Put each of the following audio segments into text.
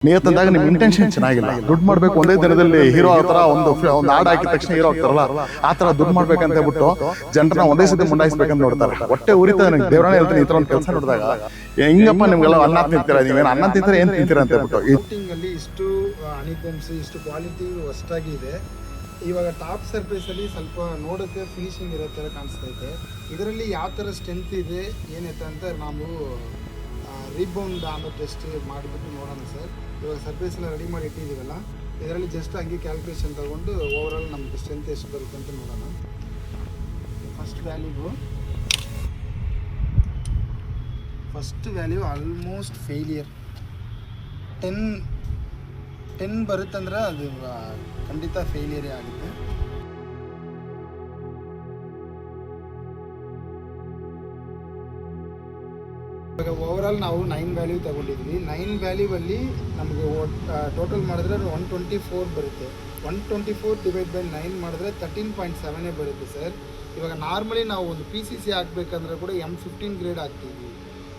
ನಿಯತ್ತಂದಾಗ ನಿಮ್ಮ ಇಂಟೆನ್ಷನ್ ಚೆನ್ನಾಗಿಲ್ಲ. ದುಡ್ಡು ಮಾಡಬೇಕು ಒಂದೇ ದಿನದಲ್ಲಿ ಹೀರೋ ಆ ಥರ ಒಂದು ಹಾಡು ಹಾಕಿದ ತಕ್ಷಣ ಹೀರೋ ಆಗ್ತಾರಲ್ಲ, ಆ ಥರ ದುಡ್ಡು ಮಾಡ್ಬೇಕಂತ ಹೇಳ್ಬಿಟ್ಟು ಜನರನ್ನ ಒಂದೇ ಸತಿ ಮುಂಡಾಯಿಸ್ಬೇಕಂತ ನೋಡ್ತಾರೆ. ಹೊಟ್ಟೆ ಉರಿತ ನನಗೆ ದೇವರಾಣೆ ಹೇಳ್ತೀನಿ. ಈ ಥರ ಒಂದು ಕೆಲಸ ನೋಡಿದಾಗ ಹಿಂಗಪ್ಪ ನಿಮ್ಗೆಲ್ಲ ಅನ್ನ ತಿಂತೀರಾ, ನೀವೇನು ಅನ್ನ ತಿಂತಾರೆ ಏನು ತಿಂತೀರಾ ಅಂತ ಹೇಳ್ಬಿಟ್ಟು. ಅಲ್ಲಿ ಇಷ್ಟು ಹನಿಕೋಮ್ಸ್ ಇಷ್ಟು ಕ್ವಾಲಿಟಿ ಹೊಸದಾಗಿ ಇದೆ. ಇವಾಗ ಟಾಪ್ ಸರ್ಫೇಸಲ್ಲಿ ಸ್ವಲ್ಪ ನೋಡೋಕ್ಕೆ ಫಿನಿಶಿಂಗ್ ಇರೋ ಥರ ಕಾಣಿಸ್ತೈತೆ. ಇದರಲ್ಲಿ ಯಾವ ಥರ ಸ್ಟ್ರೆಂತ್ ಇದೆ ಏನೈತೆ ಅಂತ ನಾವು ರೀಬೌಂಡ್ ಆಮೇಲೆ ಟೆಸ್ಟ್ ಮಾಡಿಬಿಟ್ಟು ನೋಡೋಣ ಸರ್. ಇವಾಗ ಸರ್ಫೇಸ್ ಎಲ್ಲ ರೆಡಿ ಮಾಡಿ ಇಟ್ಟಿದ್ದೀವಲ್ಲ, ಇದರಲ್ಲಿ ಜಸ್ಟ್ ಹಂಗೆ ಕ್ಯಾಲ್ಕುಲೇಷನ್ ತಗೊಂಡು ಓವರಾಲ್ ನಮ್ಗೆ ಸ್ಟ್ರೆಂತ್ ಎಷ್ಟು ಬರುತ್ತೆ ಅಂತ ನೋಡೋಣ. First value almost failure. 10 ಬರುತ್ತಂದ್ರೆ ಅದು ಖಂಡಿತ ಫೇಲಿಯರೇ ಆಗುತ್ತೆ. ಇವಾಗ ಓವರಾಲ್ ನಾವು 9 ವ್ಯಾಲ್ಯೂ ತಗೊಂಡಿದ್ವಿ. 9 ವ್ಯಾಲ್ಯೂವಲ್ಲಿ ನಮಗೆ ಟೋಟಲ್ ಮಾಡಿದ್ರೆ 124 ಬರುತ್ತೆ. 124 ಡಿವೈಡ್ ಬೈ 9 ಮಾಡಿದ್ರೆ 13.7 ಬರುತ್ತೆ ಸರ್. ಇವಾಗ ನಾರ್ಮಲಿ ನಾವು ಒಂದು PCC ಹಾಕ್ಬೇಕಂದ್ರೆ ಕೂಡ M15 ಗ್ರೇಡ್ ಹಾಕ್ತೀವಿ.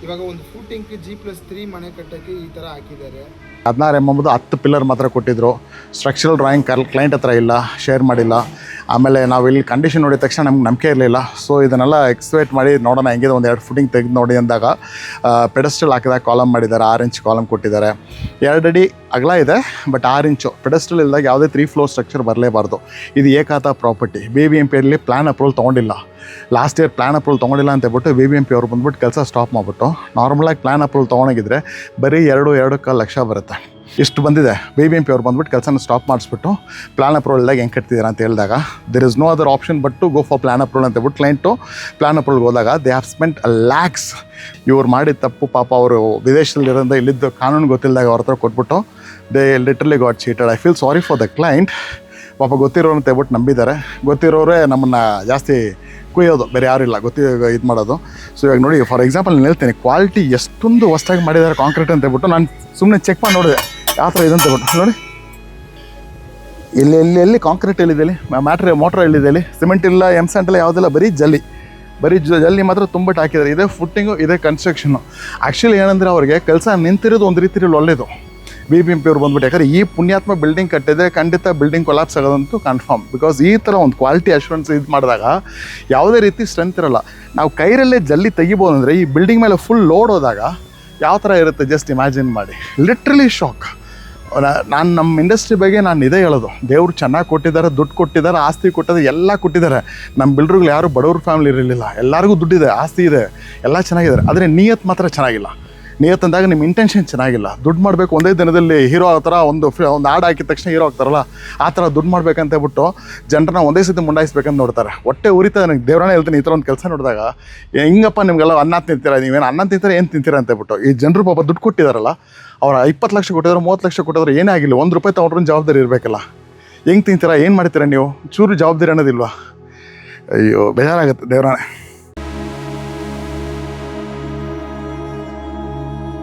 ಇವಾಗ ಒಂದು ಫೂಟಿಂಗ್ G+3 ಮನೆ ಕಟ್ಟೋಕ್ಕೆ ಈ ಥರ ಹಾಕಿದ್ದಾರೆ. 16 ಎಂಬುದು 10 ಪಿಲ್ಲರ್ ಮಾತ್ರ ಕೊಟ್ಟಿದ್ರು. ಸ್ಟ್ರಕ್ಚರಲ್ ಡ್ರಾಯಿಂಗ್ ಕ್ಲೈಂಟ್ ಹತ್ರ ಇಲ್ಲ, ಶೇರ್ ಮಾಡಿಲ್ಲ. ಆಮೇಲೆ ನಾವು ಇಲ್ಲಿ ಕಂಡೀಷನ್ ನೋಡಿದ ತಕ್ಷಣ ನಮ್ಗೆ ನಂಬಿಕೆ ಇರಲಿಲ್ಲ. ಸೊ ಇದನ್ನೆಲ್ಲ ಎಕ್ಸ್ಪೆಕ್ಟ್ ಮಾಡಿ ನೋಡೋಣ ಹೆಂಗಿದೆ, ಒಂದು 2 ಫುಟಿಂಗ್ ತೆಗೆದು ನೋಡಿ ಅಂದಾಗ ಪೆಡಸ್ಟಲ್ ಹಾಕಿದಾಗ ಕಾಲಮ್ ಮಾಡಿದ್ದಾರೆ. 6 ಇಂಚ್ ಕಾಲಮ್ ಕೊಟ್ಟಿದ್ದಾರೆ. 2 ಅಡಿ ಅಗಲ ಇದೆ, ಬಟ್ 6 ಇಂಚು ಪೆಡಸ್ಟಲ್ ಇಲ್ದಾಗ ಯಾವುದೇ 3 ಫ್ಲೋರ್ ಸ್ಟ್ರಕ್ಚರ್ ಬರಲೇಬಾರ್ದು. ಇದು ಏಕಾತ ಪ್ರಾಪರ್ಟಿ. BBMPಯಲ್ಲಿ ಪ್ಲ್ಯಾನ್ ಅಪ್ರೂವಲ್ ತೊಗೊಂಡಿಲ್ಲ. ಲಾಸ್ಟ್ ಇಯರ್ ಪ್ಲ್ಯಾನ್ ಅಪ್ರೂವಲ್ ತೊಗೊಂಡಿಲ್ಲ ಅಂತ ಹೇಳ್ಬಿಟ್ಟು BBMP ಅವ್ರು ಬಂದ್ಬಿಟ್ಟು ಕೆಲಸ ಸ್ಟಾಪ್ ಮಾಡಿಬಿಟ್ಟು, ನಾರ್ಮಲಾಗಿ ಪ್ಲ್ಯಾನ್ ಅಪ್ರೂವಲ್ ತೊಗೊಂಡೋಗಿದ್ರೆ ಬರೀ 2.25 ಲಕ್ಷ ಬರುತ್ತೆ. ಇಷ್ಟು ಬಂದಿದೆ. BBMP ಅವ್ರು ಬಂದ್ಬಿಟ್ಟು ಕೆಲಸನ ಸ್ಟಾಪ್ ಮಾಡಿಸ್ಬಿಟ್ಟು ಪ್ಲ್ಯಾನ್ ಅಪ್ರೂವಲ್ದಾಗ ಹೆಂಗೆ ಕಟ್ತಿದ್ದೀರಾ ಅಂತ ಹೇಳಿದಾಗ there is no other option but to go for plan approval ಅಂತ ಹೇಳ್ಬಿಟ್ಟು ಕ್ಲೈಂಟು ಪ್ಲ್ಯಾನ್ ಅಪ್ರೂವಲ್ಗೆ ಹೋದಾಗ ದೇ ಹ್ಯಾವ್ ಸ್ಪೆಂಟ್ ಲ್ಯಾಕ್ಸ್. ಇವ್ರು ಮಾಡಿದ ತಪ್ಪು ಪಾಪ ಅವರು ವಿದೇಶದಲ್ಲಿರೋದ್ರಿಂದ ಇಲ್ಲಿದ್ದು ಕಾನೂನು ಗೊತ್ತಿಲ್ಲದಾಗ ಅವ್ರ ಹತ್ರ ಕೊಟ್ಬಿಟ್ಟು they literally got cheated. I feel sorry for the client. ಪಾಪ ಗೊತ್ತಿರೋರು ಅಂತ ಹೇಳ್ಬಿಟ್ಟು ನಂಬಿದ್ದಾರೆ. ಗೊತ್ತಿರೋರೇ ನಮ್ಮನ್ನು ಜಾಸ್ತಿ ಕುಯ್ಯೋದು, ಬೇರೆ ಯಾರು ಇಲ್ಲ ಇದು ಮಾಡೋದು. ಸೊ ಇವಾಗ ನೋಡಿ, ಫಾರ್ ಎಕ್ಸಾಂಪಲ್ ನಾನು ಹೇಳ್ತೀನಿ, ಕ್ವಾಲಿಟಿ ಎಷ್ಟೊಂದು ಹೊಸದಾಗಿ ಮಾಡಿದ್ದಾರೆ ಕಾಂಕ್ರೀಟ್ ಅಂತ ಹೇಳ್ಬಿಟ್ಟು ನಾನು ಸುಮ್ಮನೆ ಚೆಕ್ ಮಾಡಿ ನೋಡಿದೆ ಯಾವ ಥರ ಇದೆ ಅಂತ ಹೇಳ್ಬಿಟ್ಟು. ನೋಡಿ ಎಲ್ಲಿ ಕಾಂಕ್ರೀಟ್ ಎಲ್ಲಿದೆ, ಮೋಟ್ರ್ ಎಲ್ಲಿದೆ, ಸಿಮೆಂಟ್ ಇಲ್ಲ, M-ಸ್ಯಾಂಟ್ ಇಲ್ಲ, ಯಾವುದಿಲ್ಲ, ಬರೀ ಜಲ್ಲಿ ಮಾತ್ರ ತುಂಬಿಟ್ಟು ಹಾಕಿದ್ದಾರೆ. ಇದೇ ಫುಟ್ಟಿಂಗು, ಇದೇ ಕನ್ಸ್ಟ್ರಕ್ಷನು. ಆ್ಯಕ್ಚುಲಿ ಏನಂದರೆ ಅವ್ರಿಗೆ ಕೆಲಸ ನಿಂತಿರೋದು ಒಂದು ರೀತಿಯಲ್ಲಿ ಒಳ್ಳೆಯದು. BBMP ಅವ್ರು ಬಂದ್ಬಿಟ್ಟು, ಯಾಕಂದರೆ ಈ ಪುಣ್ಯಾತ್ಮ ಬಿಲ್ಡಿಂಗ್ ಕಟ್ಟಿದ್ರೆ ಖಂಡಿತ ಬಿಲ್ಡಿಂಗ್ ಕೊಲಾಪ್ಸ್ ಆಗೋದಂತೂ ಕನ್ಫರ್ಮ್. ಬಿಕಾಸ್ ಈ ಥರ ಒಂದು ಕ್ವಾಲಿಟಿ ಅಶ್ಯೂರೆನ್ಸ್ ಇದು ಮಾಡಿದಾಗ ಯಾವುದೇ ರೀತಿ ಸ್ಟ್ರೆಂತ್ ಇರೋಲ್ಲ. ನಾವು ಕೈರಲ್ಲೇ ಜಲ್ಲಿ ತೆಗಿಬೋದು ಅಂದರೆ ಈ ಬಿಲ್ಡಿಂಗ್ ಮೇಲೆ ಫುಲ್ ಲೋಡ್ ಹೋದಾಗ ಯಾವ ಥರ ಇರುತ್ತೆ ಜಸ್ಟ್ ಇಮ್ಯಾಜಿನ್ ಮಾಡಿ. Literally shock. ನಾನು ನಮ್ಮ ಇಂಡಸ್ಟ್ರಿ ಬಗ್ಗೆ ನಾನು ಇದೇ ಹೇಳೋದು, ದೇವ್ರು ಚೆನ್ನಾಗಿ ಕೊಟ್ಟಿದ್ದಾರೆ, ದುಡ್ಡು ಕೊಟ್ಟಿದ್ದಾರೆ, ಆಸ್ತಿ ಕೊಟ್ಟಿದ್ದಾರೆ, ಎಲ್ಲ ಕೊಟ್ಟಿದ್ದಾರೆ. ನಮ್ಮ ಬಿಲ್ಡ್ರುಗಳು ಯಾರು ಬಡವ್ರ ಫ್ಯಾಮಿಲಿ ಇರಲಿಲ್ಲ, ಎಲ್ಲರಿಗೂ ದುಡ್ಡಿದೆ, ಆಸ್ತಿ ಇದೆ, ಎಲ್ಲ ಚೆನ್ನಾಗಿದ್ದಾರೆ. ಆದರೆ ನಿಯತ್ ಮಾತ್ರ ಚೆನ್ನಾಗಿಲ್ಲ. ನಿಯತ್ತಂದಾಗ ನಿಮ್ಮ ಇಂಟೆನ್ಷನ್ ಚೆನ್ನಾಗಿಲ್ಲ. ದುಡ್ಡು ಮಾಡಬೇಕು ಒಂದೇ ದಿನದಲ್ಲಿ ಹೀರೋ ಆ ಥರ ಒಂದು ಹಾಡು ಹಾಕಿದ ತಕ್ಷಣ ಹೀರೋ ಆಗ್ತಾರಲ್ಲ, ಆ ಥರ ದುಡ್ಡು ಮಾಡ್ಬೇಕಂತ ಹೇಳ್ಬಿಟ್ಟು ಜನರನ್ನ ಒಂದೇ ಸತಿ ಮುಂಡಾಯಿಸ್ಬೇಕಂತ ನೋಡ್ತಾರೆ. ಹೊಟ್ಟೆ ಉರಿತ ನನಗೆ ದೇವರಾಣೆ ಹೇಳ್ತೀನಿ. ಈ ಥರ ಒಂದು ಕೆಲಸ ನೋಡಿದಾಗ ಹಿಂಗಪ್ಪ ನಿಮಗೆಲ್ಲ ಅನ್ನ ತಿಂತೀರಾ, ನೀವೇನು ಅನ್ನ ತಿಂತಾರೆ ಏನು ತಿಂತೀರಾ ಅಂತ ಹೇಳ್ಬಿಟ್ಟು. ಈ ಜನರು ಪಾಪ ದುಡ್ಡು ಕೊಟ್ಟಿದ್ದಾರಲ್ಲ, ಅವ್ರು 20 ಲಕ್ಷ ಕೊಟ್ಟಿದ್ರು, 30 ಲಕ್ಷ ಕೊಟ್ಟಿದ್ರು, ಏನೇ ಆಗಿಲ್ಲ, 1 ರೂಪಾಯಿ ತೊಗೊಂಡ್ರೂ ಜವಾಬ್ದಾರಿ ಇರಬೇಕಲ್ಲ. ಹೆಂಗೆ ತಿಂತೀರಾ, ಏನು ಮಾಡ್ತೀರಾ ನೀವು, ಚೂರು ಜವಾಬ್ದಾರಿ ಅನ್ನೋದಿಲ್ವಾ? ಅಯ್ಯೋ ಬೇಜಾರಾಗುತ್ತೆ ದೇವರಾಣೆ.